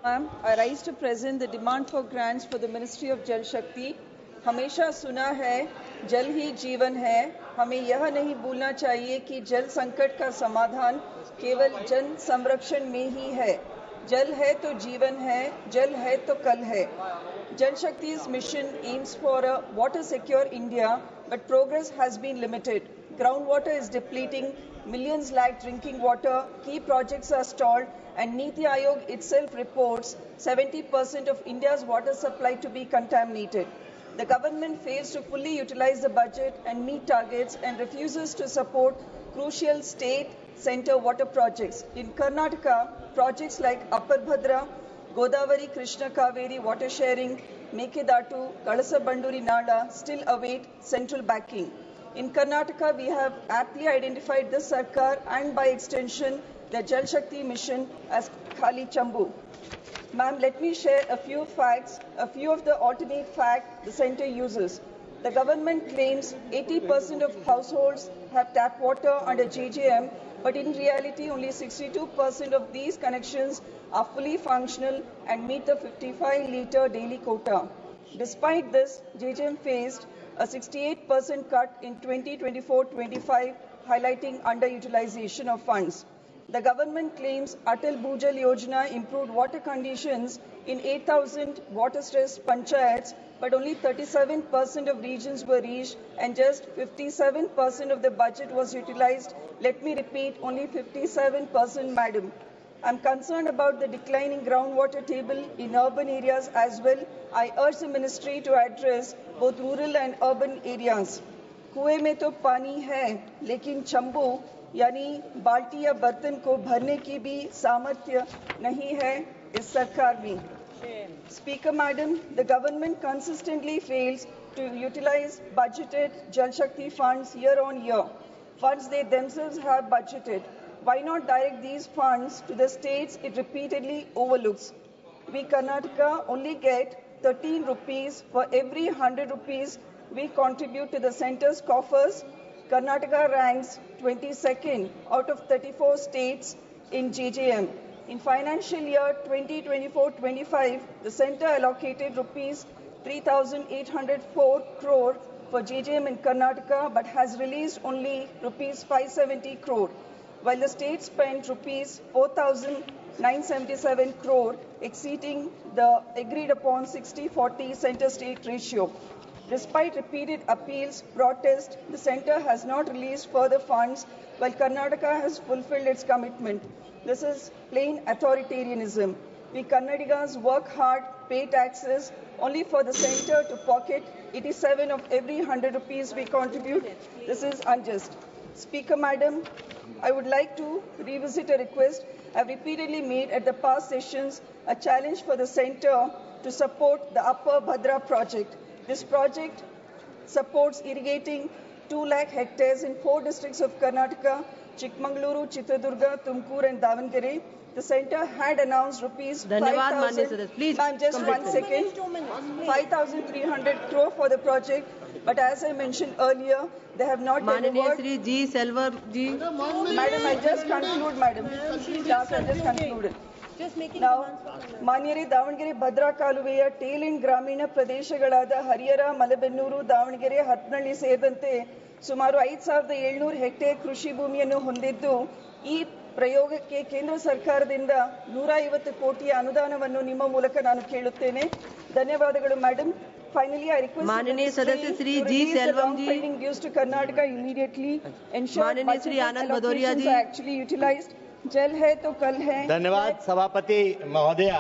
Ma'am, I rise to present the demand for grants for the Ministry of Jal Shakti. हमेशा सुना है जल ही जीवन है। हमें यह नहीं भूलना चाहिए कि जल संकट का समाधान केवल जल संरक्षण में ही है। जल है तो जीवन है, जल है तो कल है। Jal Shakti's mission aims for a water-secure India, but progress has been limited. Groundwater is depleting, millions lack drinking water, key projects are stalled, and Niti Aayog itself reports 70% of India's water supply to be contaminated. The government fails to fully utilize the budget and meet targets and refuses to support crucial state-center water projects. In Karnataka, projects like Upper Bhadra, Godavari Krishna Kaveri water sharing, Mekedatu, Kalasa Banduri Nala still await central backing. In Karnataka, we have aptly identified this Sarkar and by extension the Jal Shakti mission as Khali Chambu. Ma'am, let me share a few facts, a few of the alternate facts the centre uses. The government claims 80% of households have tap water under JJM, but in reality only 62% of these connections are fully functional and meet the 55-litre daily quota. Despite this, JJM faced a 68% cut in 2024-25, highlighting underutilization of funds. The government claims Atal Bhujal Yojana improved water conditions in 8,000 water-stressed panchayats, but only 37% of regions were reached and just 57% of the budget was utilized. Let me repeat, only 57%, madam. I'm concerned about the declining groundwater table in urban areas as well. I urge the ministry to address both rural and urban areas. कुएं में तो पानी है, लेकिन चंबू यानी बाल्टी या बर्तन को भरने की भी सामर्थ्य नहीं है इस सरकार में. Speaker Madam, the government consistently fails to utilize budgeted Jal Shakti funds year on year, funds they themselves have budgeted. Why not direct these funds to the states it repeatedly overlooks? We Karnataka only get 13 rupees for every 100 rupees we contribute to the centre's coffers. Karnataka ranks 22nd out of 34 states in JJM. In financial year 2024-25, the centre allocated rupees 3,804 crore for JJM in Karnataka, but has released only rupees 570 crore, while the state spent rupees 4,977 crore, exceeding the agreed upon 60-40 centre-state ratio. Despite repeated appeals, protests, the centre has not released further funds, while Karnataka has fulfilled its commitment. This is plain authoritarianism. We Kannadigas work hard, pay taxes, only for the centre to pocket 87 of every 100 rupees we contribute. This is unjust. Speaker Madam, I would like to revisit a request I've repeatedly made at the past sessions, a challenge for the centre to support the Upper Bhadra project. This project supports irrigating 2 lakh hectares in 4 districts of Karnataka, Chikmagaluru, Chitradurga, Tumkur and Davangere. The centre had announced rupees 5,000. Please, ma'am, just 1 second. 5,300 crore for the project, but as I mentioned earlier, they have not delivered. Madam, I just conclude, madam. Last, I just concluded. Now, ಮಾನ್ಯರೇ Davanagere Bhadra ಕಾಲುವೆಯ tail end ಗ್ರಾಮೀಣ ಪ್ರದೇಶಗಳಾದ ಹರಿಹರ, ಮಲೆಬೆನ್ನೂರು, ದಾವಣಗೆರೆ, ಹತ್ತನಹಳ್ಳಿ ಸೇರಿದಂತೆ ಸುಮಾರು 5,700 hectare ಕೃಷಿ ಭೂಮಿಯನ್ನು ಹೊಂದಿದ್ದು, ಈ ಪ್ರಯೋಗಕ್ಕೆ ಕೇಂದ್ರ ಸರ್ಕಾರದಿಂದ 150 ಕೋಟಿಯ ಅನುದಾನವನ್ನು ನಿಮ್ಮ ಮೂಲಕ ನಾನು ಕೇಳುತ್ತೇನೆ. ಧನ್ಯವಾದಗಳು ಮೇಡಮ್. Finally, I request माननीय सदस्य श्री जी सेल्वम जी dues to Karnataka immediately ensure माननीय श्री आनंद भदौरिया जी actually utilized. जल है तो कल है. धन्यवाद सभापति महोदया.